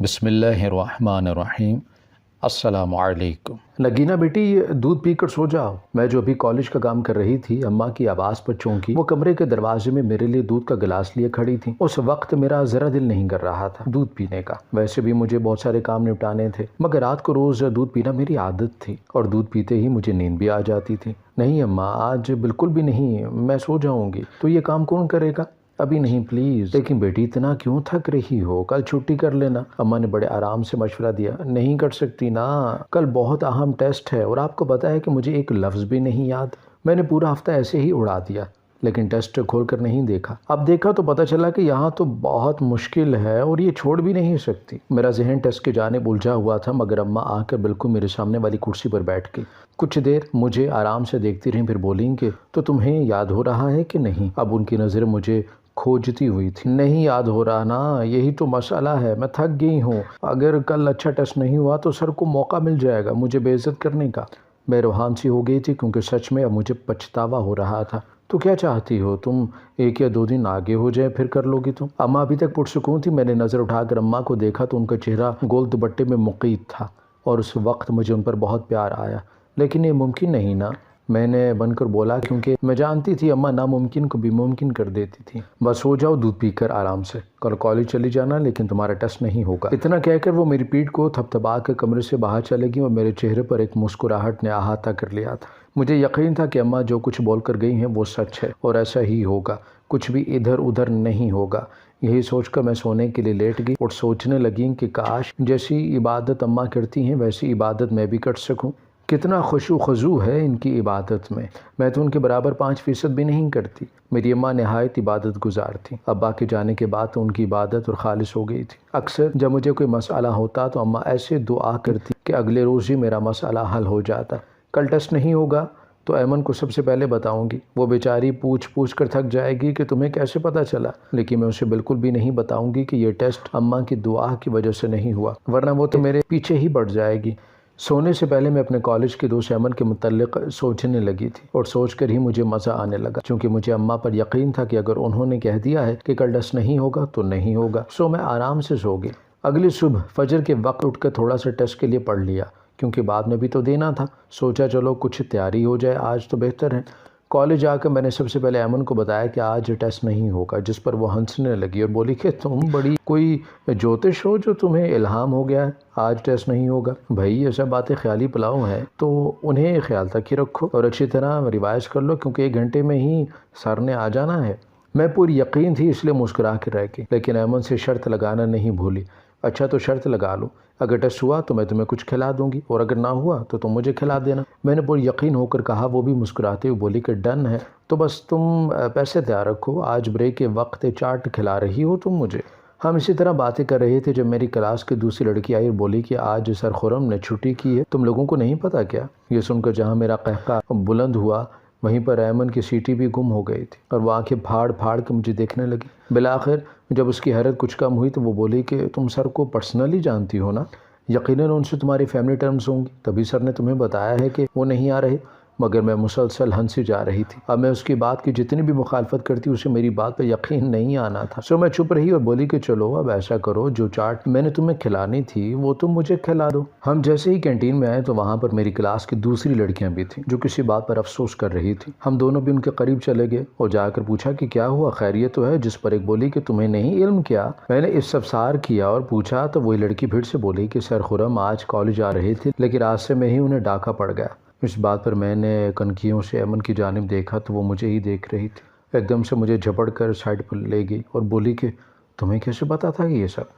بسم اللہ الرحمن الرحیم۔ السلام علیکم۔ نگینہ بیٹی دودھ پی کر سو جاؤ۔ میں جو ابھی کالج کا کام کر رہی تھی اماں کی آواز پر چونکی وہ کمرے کے دروازے میں میرے لیے دودھ کا گلاس لیے کھڑی تھی۔ اس وقت میرا ذرا دل نہیں کر رہا تھا دودھ پینے کا، ویسے بھی مجھے بہت سارے کام نپٹانے تھے، مگر رات کو روز دودھ پینا میری عادت تھی اور دودھ پیتے ہی مجھے نیند بھی آ جاتی تھی۔ نہیں اماں، آج بالکل بھی نہیں، میں سو جاؤں گی۔ تو یہ کام کون کرے گا؟ ابھی نہیں پلیز۔ لیکن بیٹی اتنا کیوں تھک رہی ہو؟ کل چھٹی کر لینا۔ اماں نے بڑے آرام سے مشورہ دیا۔ نہیں کر سکتی نا، کل بہت اہم ٹیسٹ ہے اور آپ کو پتہ ہے کہ مجھے ایک لفظ بھی نہیں یاد۔ میں نے پورا ہفتہ ایسے ہی اڑا دیا، لیکن ٹیسٹ کھول کر نہیں دیکھا۔ اب دیکھا تو پتہ چلا کہ یہاں تو بہت مشکل ہے اور یہ چھوڑ بھی نہیں سکتی۔ میرا ذہن ٹیسٹ کی جانب الجھا ہوا تھا، مگر اماں آ کر بالکل میرے سامنے والی کرسی پر بیٹھ گئی۔ کچھ دیر مجھے آرام سے دیکھتی رہیں، پھر بولیں کہ تو تمہیں یاد ہو رہا ہے کہ نہیں؟ اب ان کی نظر مجھے کھوجتی ہوئی تھی۔ نہیں یاد ہو رہا نا، یہی تو مسئلہ ہے، میں تھک گئی ہوں۔ اگر کل اچھا ٹیسٹ نہیں ہوا تو سر کو موقع مل جائے گا مجھے بے عزت کرنے کا۔ میں روحان سی ہو گئی تھی کیونکہ سچ میں اب مجھے پچھتاوا ہو رہا تھا۔ تو کیا چاہتی ہو تم؟ 1 یا 2 دن آگے ہو جائے پھر کر لو گی تم؟ اماں ابھی تک پرسکون تھی۔ میں نے نظر اٹھا کر اماں کو دیکھا تو ان کا چہرہ گول دوپٹے میں مقید تھا اور اس وقت مجھے ان پر بہت پیار آیا۔ لیکن یہ ممکن نہیں نا، میں نے بن کر بولا، کیونکہ میں جانتی تھی اماں ناممکن کو بھی ممکن کر دیتی تھی۔ بس سو جاؤ دودھ پی کر آرام سے، کل کالج چلی جانا لیکن تمہارا ٹیسٹ نہیں ہوگا۔ اتنا کہہ کر وہ میری پیٹھ کو تھپتھپا کر کمرے سے باہر چلے گئی اور میرے چہرے پر ایک مسکراہٹ نے احاطہ کر لیا تھا۔ مجھے یقین تھا کہ اماں جو کچھ بول کر گئی ہیں وہ سچ ہے اور ایسا ہی ہوگا، کچھ بھی ادھر ادھر نہیں ہوگا۔ یہی سوچ کر میں سونے کے لیے لیٹ گئی اور سوچنے لگی کہ کاش جیسی عبادت اماں کرتی ہیں ویسی عبادت میں بھی کر سکوں۔ کتنا خشوع خضوع ہے ان کی عبادت میں تو ان کے برابر 5% بھی نہیں کرتی۔ میری اماں نہایت عبادت گزار تھی۔ ابا کے جانے کے بعد تو ان کی عبادت اور خالص ہو گئی تھی۔ اکثر جب مجھے کوئی مسئلہ ہوتا تو اماں ایسے دعا کرتی کہ اگلے روز ہی میرا مسئلہ حل ہو جاتا۔ کل ٹیسٹ نہیں ہوگا تو ایمن کو سب سے پہلے بتاؤں گی، وہ بیچاری پوچھ پوچھ کر تھک جائے گی کہ تمہیں کیسے پتہ چلا، لیکن میں اسے بالکل بھی نہیں بتاؤں گی کہ یہ ٹیسٹ اماں کی دعا کی وجہ سے نہیں ہوا، ورنہ وہ تو میرے پیچھے ہی پڑ جائے گی۔ سونے سے پہلے میں اپنے کالج کے دوست ایمن کے متعلق سوچنے لگی تھی اور سوچ کر ہی مجھے مزہ آنے لگا، چونکہ مجھے اماں پر یقین تھا کہ اگر انہوں نے کہہ دیا ہے کہ کل ٹیسٹ نہیں ہوگا تو نہیں ہوگا۔ سو میں آرام سے سو گئی۔ اگلی صبح فجر کے وقت اٹھ کر تھوڑا سا ٹیسٹ کے لیے پڑھ لیا، کیونکہ بعد میں بھی تو دینا تھا۔ سوچا چلو کچھ تیاری ہو جائے آج تو بہتر ہے۔ کالج آ کر میں نے سب سے پہلے ایمن کو بتایا کہ آج ٹیسٹ نہیں ہوگا، جس پر وہ ہنسنے لگی اور بولی کہ تم بڑی کوئی جوتش ہو جو تمہیں الہام ہو گیا ہے آج ٹیسٹ نہیں ہوگا۔ بھائی یہ سب باتیں خیالی پلاؤ ہیں تو انہیں خیال تک ہی رکھو اور اچھی طرح ریوائز کر لو، کیونکہ 1 گھنٹے میں ہی سر نے آ جانا ہے۔ میں پوری یقین تھی اس لیے مسکرا کے رہ گئی، لیکن ایمن سے شرط لگانا نہیں بھولی۔ اچھا تو شرط لگا لو، اگر ٹیسٹ ہوا تو میں تمہیں کچھ کھلا دوں گی اور اگر نہ ہوا تو تم مجھے کھلا دینا۔ میں نے پوری یقین ہو کر کہا، وہ بھی مسکراتے ہوئے بولی کہ ڈن ہے، تو بس تم پیسے تیار رکھو، آج بریک کے وقت چاٹ کھلا رہی ہو تم مجھے۔ ہم اسی طرح باتیں کر رہے تھے جب میری کلاس کی دوسری لڑکی آئی اور بولی کہ آج سر خرم نے چھٹی کی ہے، تم لوگوں کو نہیں پتا کیا؟ یہ سن کر جہاں میرا قہقہ بلند ہوا وہیں پر ایمن کی سیٹی بھی گم ہو گئی تھی اور وہ آنکھیں پھاڑ پھاڑ کے مجھے دیکھنے لگی۔ بالآخر جب اس کی حیرت کچھ کم ہوئی تو وہ بولی کہ تم سر کو پرسنلی جانتی ہو نا؟ یقیناً ان سے تمہاری فیملی ٹرمز ہوں گی، تبھی سر نے تمہیں بتایا ہے کہ وہ نہیں آ رہے۔ مگر میں مسلسل ہنسی جا رہی تھی۔ اب میں اس کی بات کی جتنی بھی مخالفت کرتی اسے میری بات پر یقین نہیں آنا تھا۔ سو میں چپ رہی اور بولی کہ چلو اب ایسا کرو، جو چاٹ میں نے تمہیں کھلانی تھی وہ تم مجھے کھلا دو۔ ہم جیسے ہی کینٹین میں آئے تو وہاں پر میری کلاس کی دوسری لڑکیاں بھی تھیں جو کسی بات پر افسوس کر رہی تھی۔ ہم دونوں بھی ان کے قریب چلے گئے اور جا کر پوچھا کہ کیا ہوا، خیریت تو ہے؟ جس پر ایک بولی کہ تمہیں نہیں علم کیا؟ میں نے استفسار کیا اور پوچھا تو وہی لڑکی پھر سے بولی کہ سر خرم آج کالج آ رہے تھے لیکن راستے میں ہی انہیں ڈاکہ پڑ گیا۔ اس بات پر میں نے کنکھیوں سے ایمن کی جانب دیکھا تو وہ مجھے ہی دیکھ رہی تھی۔ ایک دم سے مجھے جھپڑ کر سائڈ پر لے گئی اور بولی کہ تمہیں کیسے پتا تھا کہ یہ سب؟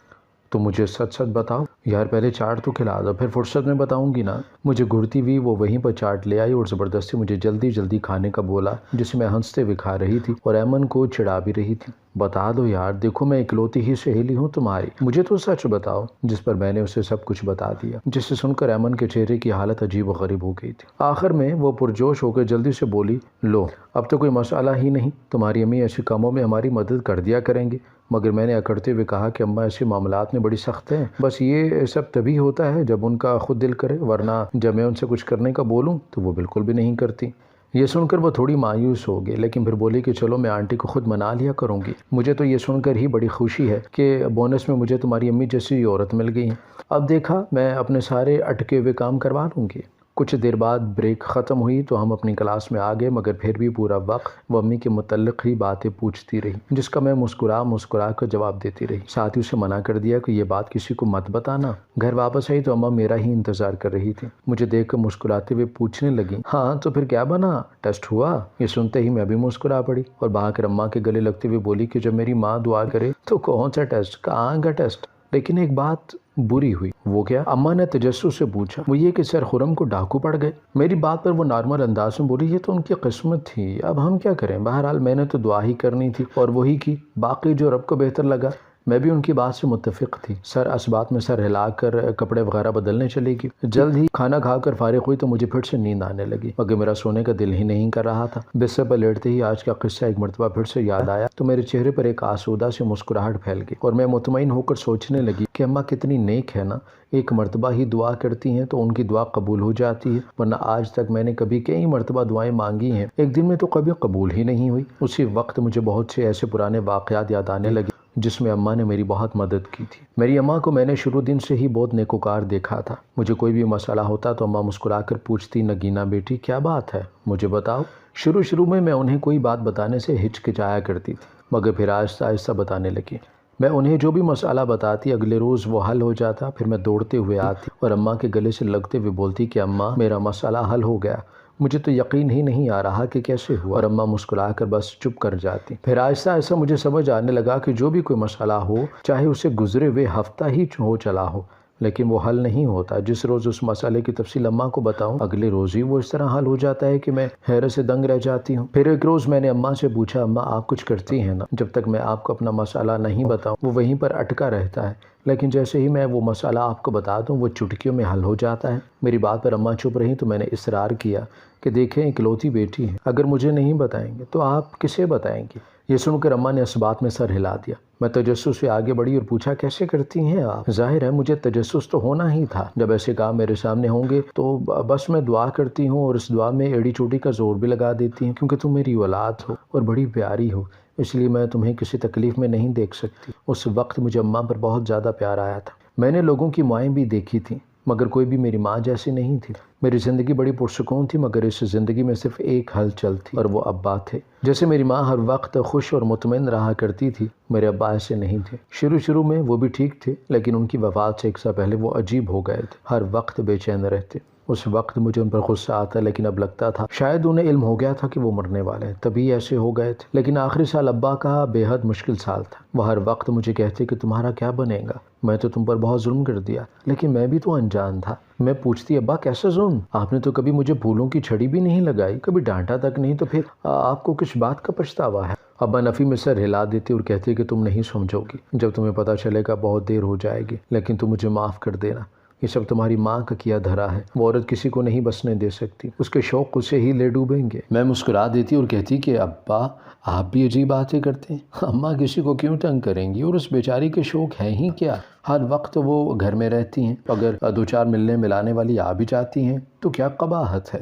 تو مجھے سچ سچ بتاؤ یار، پہلے چاٹ تو کھلا دو، پھر فرصت میں بتاؤں گی نا۔ مجھے گھرتی ہوئی وہ وہیں پر چاٹ لے آئی اور زبردستی مجھے جلدی جلدی کھانے کا بولا، جسے میں ہنستے ہوئے کھا رہی تھی اور ایمن کو چڑھا بھی رہی تھی۔ بتا دو یار، دیکھو میں اکلوتی ہی سہیلی ہوں تمہاری، مجھے تو سچ بتاؤ۔ جس پر میں نے اسے سب کچھ بتا دیا، جسے سن کر ایمن کے چہرے کی حالت عجیب و غریب ہو گئی تھی۔ آخر میں وہ پرجوش ہو کر جلدی سے بولی، لو اب تو کوئی مسئلہ ہی نہیں، تمہاری امی ایسے کاموں میں ہماری مدد کر دیا کریں گے۔ مگر میں نے اکڑتے ہوئے کہا کہ اماں ایسے معاملات میں بڑی سخت ہیں، بس یہ سب تبھی ہوتا ہے جب ان کا خود دل کرے، ورنہ جب میں ان سے کچھ کرنے کا بولوں تو وہ بالکل بھی نہیں کرتی۔ یہ سن کر وہ تھوڑی مایوس ہو گئی، لیکن پھر بولی کہ چلو میں آنٹی کو خود منا لیا کروں گی، مجھے تو یہ سن کر ہی بڑی خوشی ہے کہ بونس میں مجھے تمہاری امی جیسی عورت مل گئی ہے، اب دیکھا میں اپنے سارے اٹکے ہوئے کام کروا لوں گی۔ کچھ دیر بعد بریک ختم ہوئی تو ہم اپنی کلاس میں آ گئے، مگر پھر بھی پورا وقت وہ امی کے متعلق ہی باتیں پوچھتی رہی، جس کا میں مسکرا کر جواب دیتی رہی۔ ساتھ ہی اسے منع کر دیا کہ یہ بات کسی کو مت بتانا۔ گھر واپس آئی تو اماں میرا ہی انتظار کر رہی تھی، مجھے دیکھ کر مسکراتے ہوئے پوچھنے لگی، ہاں تو پھر کیا بنا، ٹیسٹ ہوا؟ یہ سنتے ہی میں بھی مسکرا پڑی اور بھاگ کر اماں کے گلے لگتے ہوئے بولی کہ جب میری ماں دعا کرے تو کون سا ٹیسٹ، کہاں کا ٹیسٹ؟ لیکن ایک بات بری ہوئی۔ وہ کیا؟ اماں نے تجسس سے پوچھا۔ وہ یہ کہ سر خرم کو ڈاکو پڑ گئے۔ میری بات پر وہ نارمل انداز میں بولی، یہ تو ان کی قسمت تھی، اب ہم کیا کریں، بہرحال میں نے تو دعا ہی کرنی تھی اور وہی کی، باقی جو رب کو بہتر لگا۔ میں بھی ان کی بات سے متفق تھی۔ سر اس بات میں سر ہلا کر کپڑے وغیرہ بدلنے چلی گئی۔ جلد ہی کھانا کھا کر فارغ ہوئی تو مجھے پھر سے نیند آنے لگی، مگر میرا سونے کا دل ہی نہیں کر رہا تھا۔ بستر پر لیٹتے ہی آج کا قصہ ایک مرتبہ پھر سے یاد آیا تو میرے چہرے پر ایک آسودہ سے مسکراہٹ پھیل گئی اور میں مطمئن ہو کر سوچنے لگی کہ اماں کتنی نیک ہے نا، ایک مرتبہ ہی دعا کرتی ہیں تو ان کی دعا قبول ہو جاتی ہے، ورنہ آج تک میں نے کبھی کئی مرتبہ دعائیں مانگی ہیں، ایک دن میں تو کبھی قبول ہی نہیں ہوئی۔ اسی وقت مجھے بہت سے ایسے پرانے واقعات یاد آنے لگے جس میں اماں نے میری بہت مدد کی تھی۔ میری اماں کو میں نے شروع دن سے ہی بہت نیکوکار دیکھا تھا۔ مجھے کوئی بھی مسئلہ ہوتا تو اماں مسکرا کر پوچھتی، نگینہ بیٹی کیا بات ہے، مجھے بتاؤ۔ شروع میں انہیں کوئی بات بتانے سے ہچکچایا کرتی تھی، مگر پھر آہستہ آہستہ بتانے لگی۔ میں انہیں جو بھی مسئلہ بتاتی اگلے روز وہ حل ہو جاتا، پھر میں دوڑتے ہوئے آتی اور اماں کے گلے سے لگتے ہوئے بولتی کہ اماں میرا مسئلہ حل ہو گیا۔ مجھے تو یقین ہی نہیں آ رہا کہ کیسے ہوا، اور اماں مسکرا کر بس چپ کر جاتی۔ پھر آہستہ آہستہ مجھے سمجھ آنے لگا کہ جو بھی کوئی مسئلہ ہو، چاہے اسے گزرے ہوئے ہفتہ ہی ہو چلا ہو، لیکن وہ حل نہیں ہوتا۔ جس روز اس مسئلے کی تفصیل اماں کو بتاؤں، اگلے روز ہی وہ اس طرح حل ہو جاتا ہے کہ میں حیرت سے دنگ رہ جاتی ہوں۔ پھر ایک روز میں نے اماں سے پوچھا، اماں آپ کچھ کرتی ہیں نا؟ جب تک میں آپ کو اپنا مسئلہ نہیں بتاؤں وہ وہیں پر اٹکا رہتا ہے، لیکن جیسے ہی میں وہ مسئلہ آپ کو بتا دوں وہ چٹکیوں میں حل ہو جاتا ہے۔ میری بات پر اماں چپ رہی تو میں نے اصرار کیا کہ دیکھیں اکلوتی بیٹی ہے، اگر مجھے نہیں بتائیں گے تو آپ کسے بتائیں گے؟ یہ سن کر اماں نے اس بات میں سر ہلا دیا۔ میں تجسس سے آگے بڑھی اور پوچھا، کیسے کرتی ہیں آپ؟ ظاہر ہے مجھے تجسس تو ہونا ہی تھا، جب ایسے کام میرے سامنے ہوں گے تو بس میں دعا کرتی ہوں اور اس دعا میں ایڑی چوٹی کا زور بھی لگا دیتی ہوں، کیونکہ تم میری اولاد ہو اور بڑی پیاری ہو، اس لیے میں تمہیں کسی تکلیف میں نہیں دیکھ سکتی۔ اس وقت مجھے اماں پر بہت زیادہ پیار آیا تھا۔ میں نے لوگوں کی مائیں بھی دیکھی تھیں، مگر کوئی بھی میری ماں جیسی نہیں تھی۔ میری زندگی بڑی پرسکون تھی، مگر اس زندگی میں صرف ایک ہلچل تھی اور وہ ابا تھے۔ جیسے میری ماں ہر وقت خوش اور مطمئن رہا کرتی تھی، میرے ابا ایسے نہیں تھے۔ شروع میں وہ بھی ٹھیک تھے، لیکن ان کی وفات سے ایک سال پہلے وہ عجیب ہو گئے تھے، ہر وقت بے چین رہتے۔ اس وقت مجھے ان پر غصہ آتا، لیکن اب لگتا تھا شاید انہیں علم ہو گیا تھا کہ وہ مرنے والے ہیں، تبھی ایسے ہو گئے تھے۔ لیکن آخری سال ابا کا بے حد مشکل سال تھا۔ وہ ہر وقت مجھے کہتے کہ تمہارا کیا بنے گا، میں تو تم پر بہت ظلم کر دیا، لیکن میں بھی تو انجان تھا۔ میں پوچھتی، ابا کیسا ظلم؟ آپ نے تو کبھی مجھے پھولوں کی چھڑی بھی نہیں لگائی، کبھی ڈانٹا تک نہیں، تو پھر آپ کو کس بات کا پچھتاوا ہے؟ ابا نفی میں سر ہلا دیتے اور کہتے کہ تم نہیں سمجھو گی، جب تمہیں پتہ چلے گا بہت دیر ہو جائے گی، لیکن تم مجھے معاف کر دینا، یہ سب تمہاری ماں کا کیا دھرا ہے، وہ عورت کسی کو نہیں بسنے دے سکتی، اس کے شوق اسے ہی لے ڈوبیں گے۔ میں مسکرا دیتی اور کہتی کہ ابا آپ بھی عجیب باتیں کرتے ہیں، اماں کسی کو کیوں تنگ کریں گی، اور اس بیچاری کے شوق ہیں ہی کیا، ہر وقت وہ گھر میں رہتی ہیں، اگر دو چار ملنے ملانے والی آ بھی جاتی ہیں تو کیا قباحت ہے۔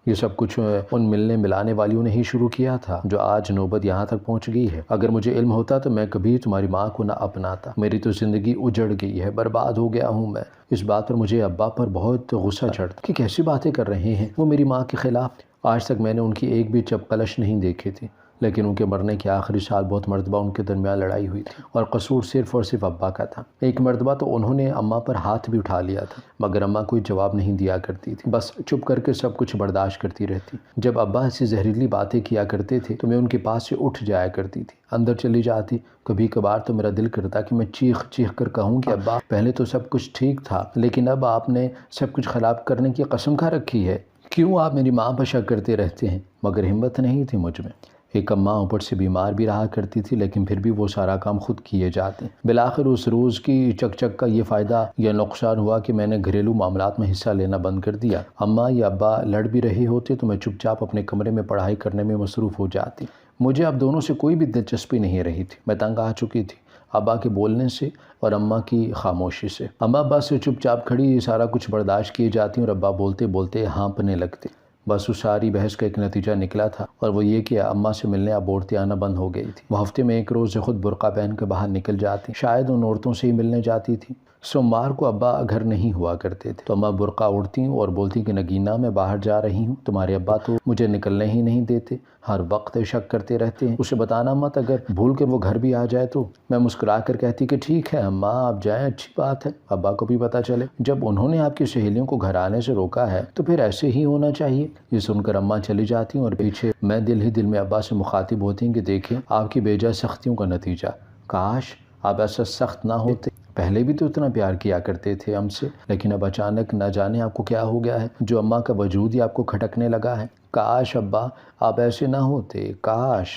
یہ سب کچھ ان ملنے ملانے والیوں نے ہی شروع کیا تھا جو آج نوبت یہاں تک پہنچ گئی ہے۔ اگر مجھے علم ہوتا تو میں کبھی تمہاری ماں کو نہ اپناتا، میری تو زندگی اجڑ گئی ہے، برباد ہو گیا ہوں میں۔ اس بات پر مجھے ابا پر بہت غصہ چڑھتا کہ کیسی باتیں کر رہے ہیں، وہ میری ماں کے خلاف۔ آج تک میں نے ان کی ایک بھی چپقلش نہیں دیکھی تھی، لیکن ان کے مرنے کے آخری سال بہت مرتبہ ان کے درمیان لڑائی ہوئی تھی، اور قصور صرف اور صرف ابا کا تھا۔ ایک مرتبہ تو انہوں نے اماں پر ہاتھ بھی اٹھا لیا تھا، مگر اماں کوئی جواب نہیں دیا کرتی تھی، بس چپ کر کے سب کچھ برداشت کرتی رہتی۔ جب ابا ایسی زہریلی باتیں کیا کرتے تھے تو میں ان کے پاس سے اٹھ جایا کرتی تھی، اندر چلی جاتی۔ کبھی کبھار تو میرا دل کرتا کہ میں چیخ چیخ کر کہوں کہ ابا پہلے تو سب کچھ ٹھیک تھا، لیکن اب آپ نے سب کچھ خراب کرنے کی قسم کھا رکھی ہے، کیوں آپ میری ماں پر شک کرتے رہتے ہیں؟ مگر ہمت نہیں تھی مجھ میں۔ ایک اماں اوپر سے بیمار بھی رہا کرتی تھی، لیکن پھر بھی وہ سارا کام خود کیے جاتے۔ بالآخر اس روز کی چک چک کا یہ فائدہ یا نقصان ہوا کہ میں نے گھریلو معاملات میں حصہ لینا بند کر دیا۔ اماں یا ابا لڑ بھی رہے ہوتے تو میں چپ چاپ اپنے کمرے میں پڑھائی کرنے میں مصروف ہو جاتی۔ مجھے اب دونوں سے کوئی بھی دلچسپی نہیں رہی تھی، میں تنگ آ چکی تھی ابا کے بولنے سے اور اماں کی خاموشی سے۔ اماں ابا سے چپ چاپ کھڑی سارا کچھ برداشت کیے جاتی اور ابا بولتے بولتے ہانپنے لگتے۔ بس اس ساری بحث کا ایک نتیجہ نکلا تھا، اور وہ یہ کہ اماں سے ملنے اب عورتیں آنا بند ہو گئی تھی۔ وہ ہفتے میں ایک روز خود برقع پہن کے باہر نکل جاتی، شاید ان عورتوں سے ہی ملنے جاتی تھی۔ سوموار کو ابا گھر نہیں ہوا کرتے تھے تو اماں برقع اوڑھتی اور بولتی کہ نگینہ میں باہر جا رہی ہوں، تمہارے ابا تو مجھے نکلنے ہی نہیں دیتے، ہر وقت شک کرتے رہتے ہیں، اسے بتانا مت، اگر بھول کے وہ گھر بھی آ جائے تو۔ میں مسکرا کر کہتی کہ ٹھیک ہے اماں آپ جائیں، اچھی بات ہے، ابا کو بھی پتہ چلے، جب انہوں نے آپ کی سہیلیوں کو گھر آنے سے روکا ہے تو پھر ایسے ہی ہونا چاہیے۔ یہ سن کر اماں چلی جاتی اور پیچھے میں دل ہی دل میں ابا سے مخاطب ہوتی ہوں کہ دیکھیں آپ کی بیجا سختیوں کا نتیجہ، کاش آپ ایسا سخت نہ ہوتے، پہلے بھی تو اتنا پیار کیا کرتے تھے ہم سے، لیکن اب اچانک نہ جانے آپ کو کیا ہو گیا ہے جو اماں کا وجود ہی آپ کو کھٹکنے لگا ہے۔ کاش ابا آپ ایسے نہ ہوتے، کاش۔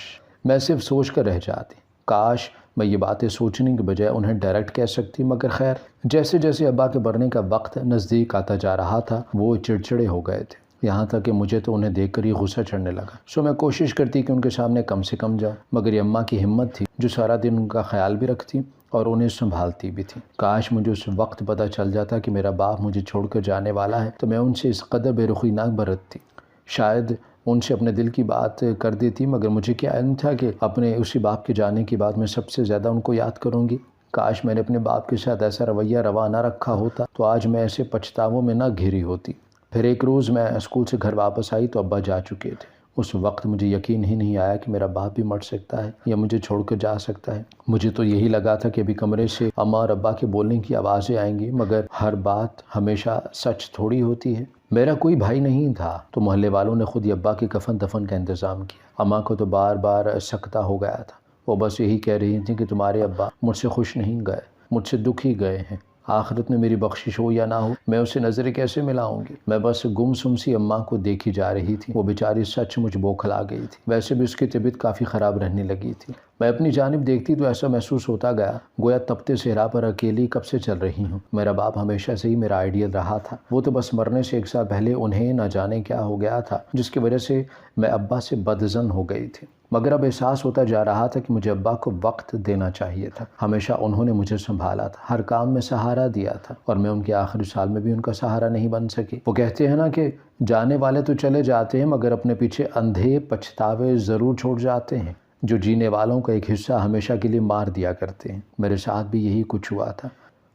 میں صرف سوچ کر رہ جاتی، کاش میں یہ باتیں سوچنے کے بجائے انہیں ڈائریکٹ کہہ سکتی، مگر خیر جیسے جیسے ابا کے مرنے کا وقت نزدیک آتا جا رہا تھا وہ چڑچڑے ہو گئے تھے، یہاں تک کہ مجھے تو انہیں دیکھ کر ہی غصہ چڑھنے لگا۔ سو میں کوشش کرتی کہ ان کے سامنے کم سے کم جاؤں، مگر یہ اماں کی ہمت تھی جو سارا دن ان کا خیال بھی رکھتی اور انہیں سنبھالتی بھی تھی۔ کاش مجھے اس وقت پتہ چل جاتا کہ میرا باپ مجھے چھوڑ کر جانے والا ہے تو میں ان سے اس قدر بے رخی نہ برتتی، شاید ان سے اپنے دل کی بات کر دیتی، مگر مجھے کیا علم تھا کہ اپنے اسی باپ کے جانے کے بعد میں سب سے زیادہ ان کو یاد کروں گی۔ کاش میں نے اپنے باپ کے ساتھ ایسا رویہ روا نہ رکھا ہوتا تو آج میں ایسے پچھتاووں میں نہ گھری ہوتی۔ پھر ایک روز میں اسکول سے گھر واپس آئی تو ابا جا چکے تھے۔ اس وقت مجھے یقین ہی نہیں آیا کہ میرا باپ بھی مر سکتا ہے یا مجھے چھوڑ کر جا سکتا ہے۔ مجھے تو یہی لگا تھا کہ ابھی کمرے سے اماں اور ابا کے بولنے کی آوازیں آئیں گی، مگر ہر بات ہمیشہ سچ تھوڑی ہوتی ہے۔ میرا کوئی بھائی نہیں تھا تو محلے والوں نے خود ہی ابا کے کفن دفن کا انتظام کیا۔ اماں کو تو بار بار سکتہ ہو گیا تھا، وہ بس یہی کہہ رہی تھیں کہ تمہارے ابا مجھ سے خوش نہیں گئے، مجھ سے دکھ ہی گئے ہیں، آخرت میں میری بخشش ہو یا نہ ہو میں اسے نظریں کیسے ملاؤں گی۔ میں بس گم سم سی اماں کو دیکھی جا رہی تھی، وہ بیچاری سچ مجھ بوکھلا گئی تھی، ویسے بھی اس کی طبیعت کافی خراب رہنے لگی تھی۔ میں اپنی جانب دیکھتی تو ایسا محسوس ہوتا گیا گویا تپتے صحرا پر اکیلی کب سے چل رہی ہوں۔ میرا باپ ہمیشہ سے ہی میرا آئیڈیل رہا تھا، وہ تو بس مرنے سے ایک سال پہلے انہیں نہ جانے کیا ہو گیا تھا جس کی وجہ سے میں ابا سے بدظن ہو گئی تھی، مگر اب احساس ہوتا جا رہا تھا کہ مجھے ابا کو وقت دینا چاہیے تھا۔ ہمیشہ انہوں نے مجھے سنبھالا تھا، ہر کام میں سہارا دیا تھا، اور میں ان کے آخری سال میں بھی ان کا سہارا نہیں بن سکی۔ وہ کہتے ہیں نا کہ جانے والے تو چلے جاتے ہیں مگر اپنے پیچھے اندھے پچھتاوے ضرور چھوڑ جاتے ہیں جو جینے والوں کا ایک حصہ ہمیشہ کے لیے مار دیا کرتے ہیں۔ میرے ساتھ بھی یہی کچھ ہوا تھا،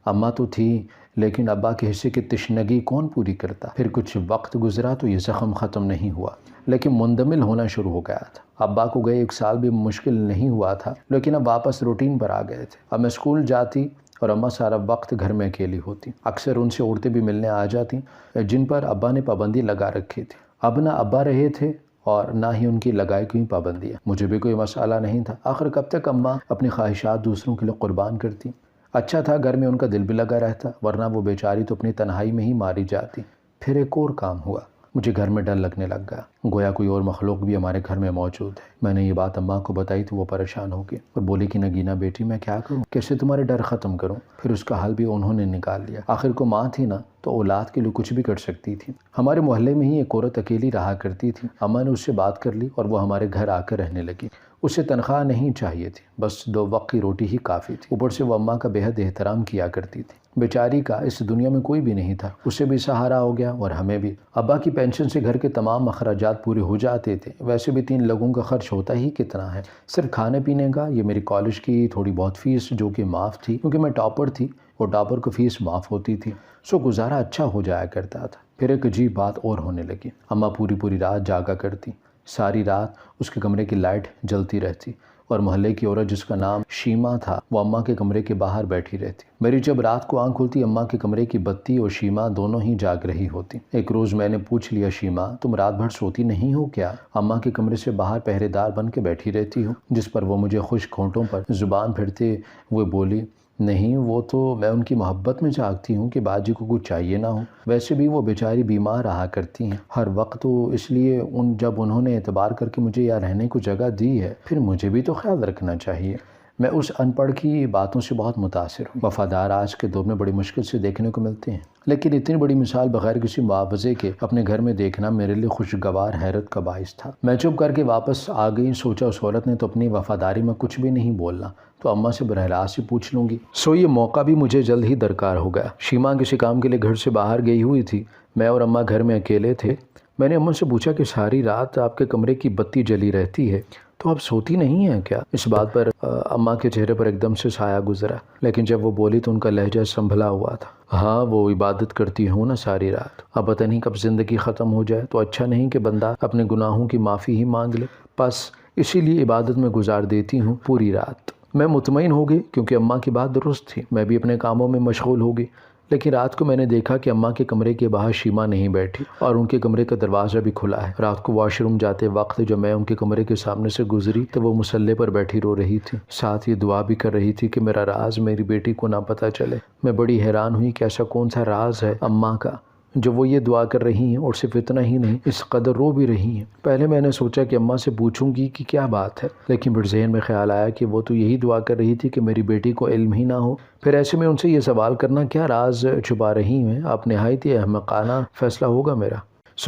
اماں تو تھی لیکن ابا کے حصے کی تشنگی کون پوری کرتا۔ پھر کچھ وقت گزرا تو یہ زخم ختم نہیں ہوا لیکن مندمل ہونا شروع ہو گیا تھا۔ ابا کو گئے ایک سال بھی مشکل نہیں ہوا تھا لیکن اب واپس روٹین پر آ گئے تھے۔ اب میں اسکول جاتی اور اماں سارا وقت گھر میں اکیلی ہوتی، اکثر ان سے عورتیں بھی ملنے آ جاتی جن پر ابا نے پابندی لگا رکھی تھی۔ اب نہ ابا رہے تھے اور نہ ہی ان کی لگائی ہوئی پابندیاں، مجھے بھی کوئی مسئلہ نہیں تھا، آخر کب تک اماں اپنی خواہشات دوسروں کے لیے قربان کرتی۔ اچھا تھا گھر میں ان کا دل بھی لگا رہتا، ورنہ وہ بیچاری تو اپنی تنہائی میں ہی ماری جاتی۔ پھر ایک اور کام ہوا، مجھے گھر میں ڈر لگنے لگ گیا، گویا کوئی اور مخلوق بھی ہمارے گھر میں موجود ہے۔ میں نے یہ بات اماں کو بتائی تو وہ پریشان ہو گئی اور بولی کہ نگینہ بیٹی میں کیا کروں، کیسے تمہارے ڈر ختم کروں؟ پھر اس کا حل بھی انہوں نے نکال لیا، آخر کو ماں تھی نا تو اولاد کے لیے کچھ بھی کر سکتی تھی۔ ہمارے محلے میں ہی ایک عورت اکیلی رہا کرتی تھی، اماں نے اس سے بات کر لی اور وہ ہمارے گھر آ کر رہنے لگی۔ اسے تنخواہ نہیں چاہیے تھی، بس 2 وقت کی روٹی ہی کافی تھی، اوپر سے وہ اماں کا بے حد احترام کیا کرتی تھی۔ بیچاری کا اس دنیا میں کوئی بھی نہیں تھا، اسے بھی سہارا ہو گیا اور ہمیں بھی۔ ابا کی پینشن سے گھر کے تمام اخراجات پورے ہو جاتے تھے، ویسے بھی 3 لوگوں کا خرچ ہوتا ہی کتنا ہے، صرف کھانے پینے کا، یہ میری کالج کی تھوڑی بہت فیس جو کہ معاف تھی کیونکہ میں ٹاپر تھی اور ٹاپر کو فیس معاف ہوتی تھی، سو گزارا اچھا ہو جایا کرتا تھا۔ پھر ایک عجیب بات اور ہونے لگی، اماں پوری رات جاگا کرتی، ساری رات اس کے کمرے کی لائٹ جلتی رہتی اور محلے کی عورت جس کا نام شیما تھا وہ اماں کے کمرے کے باہر بیٹھی رہتی۔ میری جب رات کو آنکھ کھلتی اماں کے کمرے کی بتی اور شیما دونوں ہی جاگ رہی ہوتی۔ ایک روز میں نے پوچھ لیا، شیما تم رات بھر سوتی نہیں ہو کیا؟ اماں کے کمرے سے باہر پہرے دار بن کے بیٹھی رہتی ہو؟ جس پر وہ مجھے خشک ہونٹوں پر زبان پھرتے ہوئے بولی، نہیں وہ تو میں ان کی محبت میں جاگتی ہوں کہ باجی کو کچھ چاہیے نہ ہو، ویسے بھی وہ بیچاری بیمار رہا کرتی ہیں ہر وقت، تو اس لیے جب انہوں نے اعتبار کر کے مجھے یہاں رہنے کو جگہ دی ہے پھر مجھے بھی تو خیال رکھنا چاہیے۔ میں اس ان پڑھ کی باتوں سے بہت متاثر ہوں۔ وفادار آج کے دور میں بڑی مشکل سے دیکھنے کو ملتے ہیں، لیکن اتنی بڑی مثال بغیر کسی معاوضے کے اپنے گھر میں دیکھنا میرے لیے خوشگوار حیرت کا باعث تھا۔ میں چپ کر کے واپس آ گئی، سوچا اس عورت نے تو اپنی وفاداری میں کچھ بھی نہیں بولنا، تو اماں سے براہ راست ہی پوچھ لوں گی۔ سو یہ موقع بھی مجھے جلد ہی درکار ہو گیا۔ شیما کسی کام کے لیے گھر سے باہر گئی ہوئی تھی، میں اور اماں گھر میں اکیلے تھے۔ میں نے اماں سے پوچھا کہ ساری رات آپ کے کمرے کی بتی جلی رہتی ہے تو آپ سوتی نہیں ہیں کیا؟ اس بات پر اماں کے چہرے پر ایک دم سے سایہ گزرا، لیکن جب وہ بولی تو ان کا لہجہ سنبھلا ہوا تھا۔ ہاں، وہ عبادت کرتی ہوں نا ساری رات، اب پتہ نہیں کب زندگی ختم ہو جائے تو اچھا نہیں کہ بندہ اپنے گناہوں کی معافی ہی مانگ لے، بس اسی لیے عبادت میں گزار دیتی ہوں پوری رات۔ میں مطمئن ہو گئی کیونکہ اماں کی بات درست تھی۔ میں بھی اپنے کاموں میں مشغول ہو گئی، لیکن رات کو میں نے دیکھا کہ اماں کے کمرے کے باہر شیما نہیں بیٹھی اور ان کے کمرے کا دروازہ بھی کھلا ہے۔ رات کو واش روم جاتے وقت جب میں ان کے کمرے کے سامنے سے گزری تو وہ مصلے پر بیٹھی رو رہی تھی، ساتھ یہ دعا بھی کر رہی تھی کہ میرا راز میری بیٹی کو نہ پتہ چلے۔ میں بڑی حیران ہوئی کہ ایسا کون سا راز ہے اماں کا جو وہ یہ دعا کر رہی ہیں، اور صرف اتنا ہی نہیں، اس قدر رو بھی رہی ہیں۔ پہلے میں نے سوچا کہ اماں سے پوچھوں گی کہ کیا بات ہے، لیکن پھر ذہن میں خیال آیا کہ وہ تو یہی دعا کر رہی تھی کہ میری بیٹی کو علم ہی نہ ہو، پھر ایسے میں ان سے یہ سوال کرنا کیا راز چھپا رہی ہیں؟ آپ نہایت ہی احمقانہ فیصلہ ہوگا میرا۔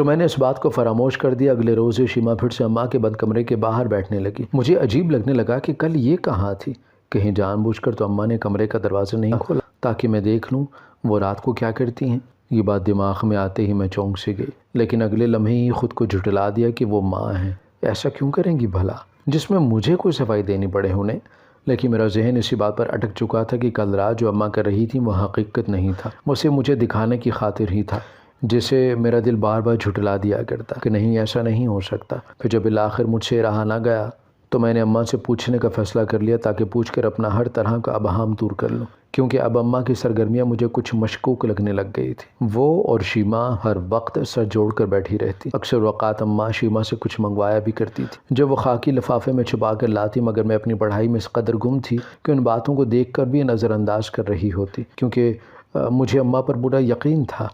میں نے اس بات کو فراموش کر دیا۔ اگلے روز شیما پھر سے اماں کے بند کمرے کے باہر بیٹھنے لگی۔ مجھے عجیب لگنے لگا کہ کل یہ کہاں تھی؟ کہیں جان بوجھ کر تو اماں نے کمرے کا دروازہ نہیں کھولا تاکہ میں دیکھ لوں وہ رات کو کیا کرتی ہیں؟ یہ بات دماغ میں آتے ہی میں چونک سے گئی، لیکن اگلے لمحے ہی خود کو جھٹلا دیا کہ وہ ماں ہیں، ایسا کیوں کریں گی بھلا جس میں مجھے کوئی صفائی دینی پڑے انہیں؟ لیکن میرا ذہن اسی بات پر اٹک چکا تھا کہ کل رات جو اماں کر رہی تھی وہ حقیقت نہیں تھا، وہ صرف مجھے دکھانے کی خاطر ہی تھا، جسے میرا دل بار بار جھٹلا دیا کرتا کہ نہیں، ایسا نہیں ہو سکتا۔ پھر جب بالآخر مجھ سے رہا نہ گیا تو میں نے اماں سے پوچھنے کا فیصلہ کر لیا تاکہ پوچھ کر اپنا ہر طرح کا ابہام دور کر لوں، کیونکہ اب اماں کی سرگرمیاں مجھے کچھ مشکوک لگنے لگ گئی تھی۔ وہ اور شیما ہر وقت سر جوڑ کر بیٹھی رہتی۔ اکثر اوقات اماں شیما سے کچھ منگوایا بھی کرتی تھی جو وہ خاکی لفافے میں چھپا کر لاتی، مگر میں اپنی پڑھائی میں اس قدر گم تھی کہ ان باتوں کو دیکھ کر بھی نظر انداز کر رہی ہوتی، کیونکہ مجھے اماں پر برا یقین تھا۔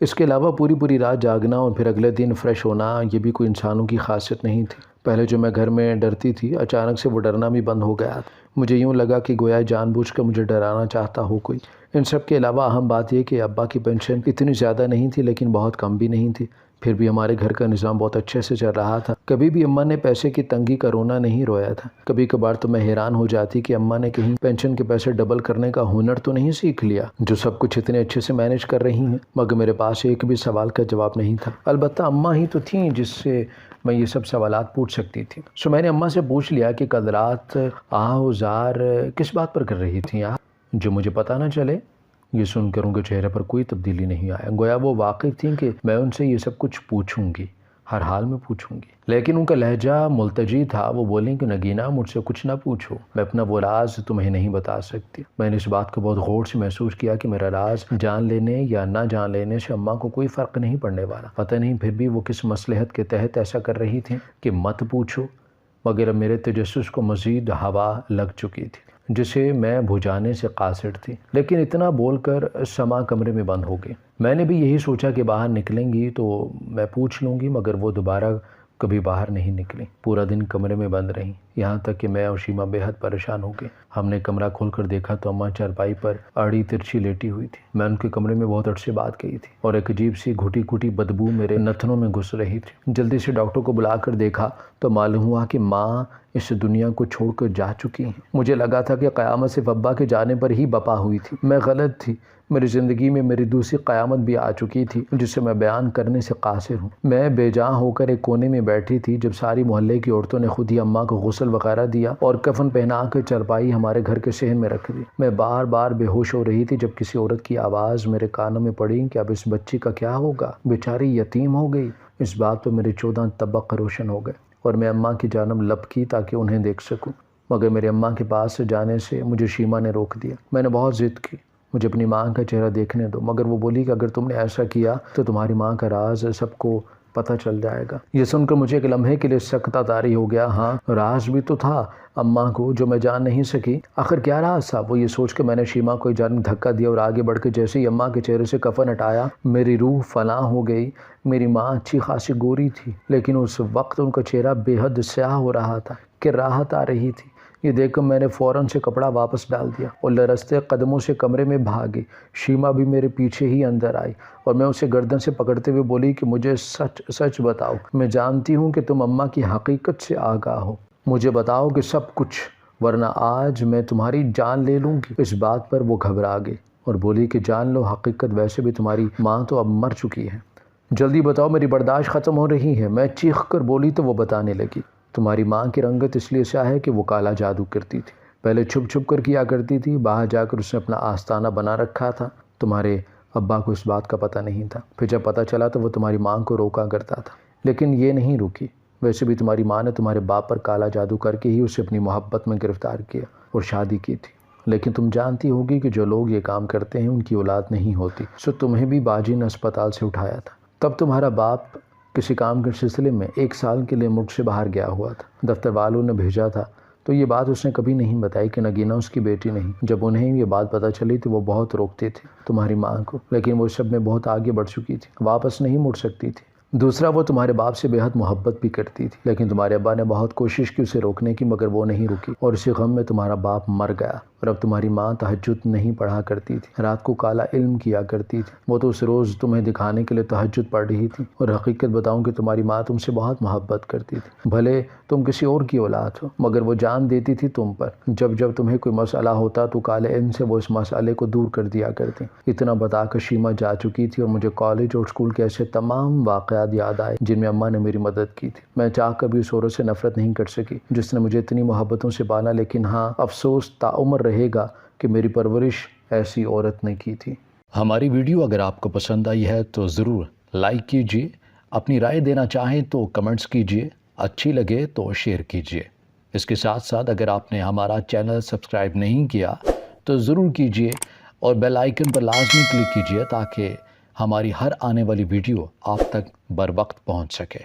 اس کے علاوہ پوری رات جاگنا اور پھر اگلے دن فریش ہونا، یہ بھی کوئی انسانوں کی خاصیت نہیں تھی۔ پہلے جو میں گھر میں ڈرتی تھی، اچانک سے وہ ڈرنا بھی بند ہو گیا تھا۔ مجھے یوں لگا کہ گویا جان بوجھ کر مجھے ڈرانا چاہتا ہو کوئی۔ ان سب کے علاوہ اہم بات یہ کہ ابا کی پینشن اتنی زیادہ نہیں تھی لیکن بہت کم بھی نہیں تھی، پھر بھی ہمارے گھر کا نظام بہت اچھے سے چل رہا تھا۔ کبھی بھی اماں نے پیسے کی تنگی کا رونا نہیں رویا تھا۔ کبھی کبھار تو میں حیران ہو جاتی کہ اماں نے کہیں پینشن کے پیسے ڈبل کرنے کا ہنر تو نہیں سیکھ لیا جو سب کچھ اتنے اچھے سے مینیج کر رہی ہیں، مگر میرے پاس ایک بھی سوال کا جواب نہیں تھا۔ البتہ اماں ہی تو تھیں جس سے میں یہ سب سوالات پوچھ سکتی تھی۔ میں نے اماں سے پوچھ لیا کہ کل رات آہوزار کس بات پر کر رہی تھیں آپ، جو مجھے پتہ نہ چلے؟ یہ سن کر ان کے چہرے پر کوئی تبدیلی نہیں آیا، گویا وہ واقف تھیں کہ میں ان سے یہ سب کچھ پوچھوں گی، ہر حال میں پوچھوں گی، لیکن ان کا لہجہ ملتجی تھا۔ وہ بولیں کہ نگینا مجھ سے کچھ نہ پوچھو، میں اپنا وہ راز تمہیں نہیں بتا سکتی۔ میں نے اس بات کو بہت غور سے محسوس کیا کہ میرا راز جان لینے یا نہ جان لینے سے اماں کو کوئی فرق نہیں پڑنے والا۔ پتہ نہیں پھر بھی وہ کس مصلحت کے تحت ایسا کر رہی تھیں کہ مت پوچھو، مگر اب میرے تجسس کو مزید ہوا لگ چکی تھی جسے میں بجھانے سے قاصر تھی۔ لیکن اتنا بول کر سما کمرے میں بند ہو گئی۔ میں نے بھی یہی سوچا کہ باہر نکلیں گی تو میں پوچھ لوں گی، مگر وہ دوبارہ کبھی باہر نہیں نکلی، پورا دن کمرے میں بند رہیں، یہاں تک کہ میں اور شیما بے حد پریشان ہو گئے۔ ہم نے کمرہ کھول کر دیکھا تو اماں چارپائی پر آڑی ترچھی لیٹی ہوئی تھی۔ میں ان کے کمرے میں بہت عرصے بعد گئی تھی اور ایک عجیب سی گھٹی گھٹی بدبو میرے نتنوں میں گھس رہی تھی۔ جلدی سے ڈاکٹر کو بلا کر دیکھا تو معلوم ہوا کہ ماں اس دنیا کو چھوڑ کر جا چکی ہیں۔ مجھے لگا تھا کہ قیامت صرف ابا کے جانے پر ہی بپا ہوئی تھی۔ میں غلط تھی، میری زندگی میں میری دوسری قیامت بھی آ چکی تھی جسے میں بیان کرنے سے قاصر ہوں۔ میں بے جان ہو کر ایک کونے میں بیٹھی تھی جب ساری محلے کی عورتوں نے خود ہی اماں کو غسل وغیرہ دیا اور کفن پہنا کر چارپائی ہمارے گھر کے صحن میں رکھ دی۔ میں بار بار بے ہوش ہو رہی تھی جب کسی عورت کی آواز میرے کانوں میں پڑی کہ اب اس بچی کا کیا ہوگا، بیچاری یتیم ہو گئی۔ اس بات پر میرے 14 طبق روشن ہو گئے اور میں اماں کی جانب لپکی تاکہ انہیں دیکھ سکوں، مگر میرے اماں کے پاس جانے سے مجھے شیما نے روک دیا۔ میں نے بہت ضد کی، مجھے اپنی ماں کا چہرہ دیکھنے دو، مگر وہ بولی کہ اگر تم نے ایسا کیا تو تمہاری ماں کا راز سب کو پتہ چل جائے گا۔ یہ سن کر مجھے ایک لمحے کے لیے سکتہ طاری ہو گیا۔ ہاں، راز بھی تو تھا اماں کو جو میں جان نہیں سکی۔ آخر کیا راز تھا؟ وہ یہ سوچ کے میں نے شیما کو جانب دھکا دیا اور آگے بڑھ کے جیسے ہی اماں کے چہرے سے کفن ہٹایا میری روح فنا ہو گئی۔ میری ماں اچھی خاصی گوری تھی لیکن اس وقت ان کا چہرہ بے حد سیاہ ہو رہا تھا کہ راحت آ رہی تھی۔ یہ دیکھ کر میں نے فوراً سے کپڑا واپس ڈال دیا اور لرزتے قدموں سے کمرے میں بھاگی۔ شیما بھی میرے پیچھے ہی اندر آئی اور میں اسے گردن سے پکڑتے ہوئے بولی کہ مجھے سچ بتاؤ، میں جانتی ہوں کہ تم اماں کی حقیقت سے آگاہ ہو، مجھے بتاؤ کہ سب کچھ، ورنہ آج میں تمہاری جان لے لوں گی۔ اس بات پر وہ گھبرا گئی اور بولی کہ جان لو، حقیقت ویسے بھی تمہاری ماں تو اب مر چکی ہے۔ جلدی بتاؤ میری برداشت ختم ہو رہی ہے۔ میں چیخ کر بولی تو وہ بتانے لگی، تمہاری ماں کی رنگت اس لیے سیاہ ہے کہ وہ کالا جادو کرتی تھی، پہلے چھپ چھپ کر کیا کرتی تھی، باہر جا کر اس نے اپنا آستانہ بنا رکھا تھا، تمہارے ابا کو اس بات کا پتہ نہیں تھا، پھر جب پتہ چلا تو وہ تمہاری ماں کو روکا کرتا تھا، لیکن یہ نہیں رکی۔ ویسے بھی تمہاری ماں نے تمہارے باپ پر کالا جادو کر کے ہی اسے اپنی محبت میں گرفتار کیا اور شادی کی تھی، لیکن تم جانتی ہوگی کہ جو لوگ یہ کام کرتے ہیں ان کی اولاد نہیں ہوتی، سو تمہیں بھی باجی نے اسپتال سے اٹھایا تھا۔ تب تمہارا باپ کسی کام کے سلسلے میں 1 سال کے لیے ملک سے باہر گیا ہوا تھا، دفتر والوں نے بھیجا تھا، تو یہ بات اس نے کبھی نہیں بتائی کہ نگینہ اس کی بیٹی نہیں۔ جب انہیں یہ بات پتہ چلی تو وہ بہت روکتے تھے تمہاری ماں کو، لیکن وہ سب میں بہت آگے بڑھ چکی تھی، واپس نہیں مڑ سکتی تھی۔ دوسرا، وہ تمہارے باپ سے بے حد محبت بھی کرتی تھی، لیکن تمہارے ابا نے بہت کوشش کی اسے روکنے کی، مگر وہ نہیں رکی، اور اسی غم میں تمہارا باپ مر گیا۔ اور اب تمہاری ماں تہجد نہیں پڑھا کرتی تھی، رات کو کالا علم کیا کرتی تھی، وہ تو اس روز تمہیں دکھانے کے لیے تہجد پڑھ رہی تھی۔ اور حقیقت بتاؤں کہ تمہاری ماں تم سے بہت محبت کرتی تھی، بھلے تم کسی اور کی اولاد ہو، مگر وہ جان دیتی تھی تم پر۔ جب تمہیں کوئی مسئلہ ہوتا تو کالے علم سے وہ اس مسئلے کو دور کر دیا کرتی۔ اتنا بتا کر شیما جا چکی تھی، اور مجھے کالج اور اسکول کے ایسے تمام واقعات یاد آئے جن میں اماں نے میری مدد کی تھی۔ میں چاہ کر بھی اس عورت سے نفرت نہیں کر سکی جس نے مجھے اتنی محبتوں سے پالا، لیکن ہاں، افسوس تاعمر رہے گا کہ میری پرورش ایسی عورت نے کی تھی۔ ہماری ویڈیو اگر آپ کو پسند آئی ہے تو ضرور لائک کیجیے، اپنی رائے دینا چاہیں تو کمنٹس کیجیے، اچھی لگے تو شیئر کیجیے۔ اس کے ساتھ ساتھ اگر آپ نے ہمارا چینل سبسکرائب نہیں کیا تو ضرور کیجیے، اور بیل آئیکن پر لازمی کلک کیجیے تاکہ ہماری ہر آنے والی ویڈیو آپ تک بر وقت پہنچ سکے۔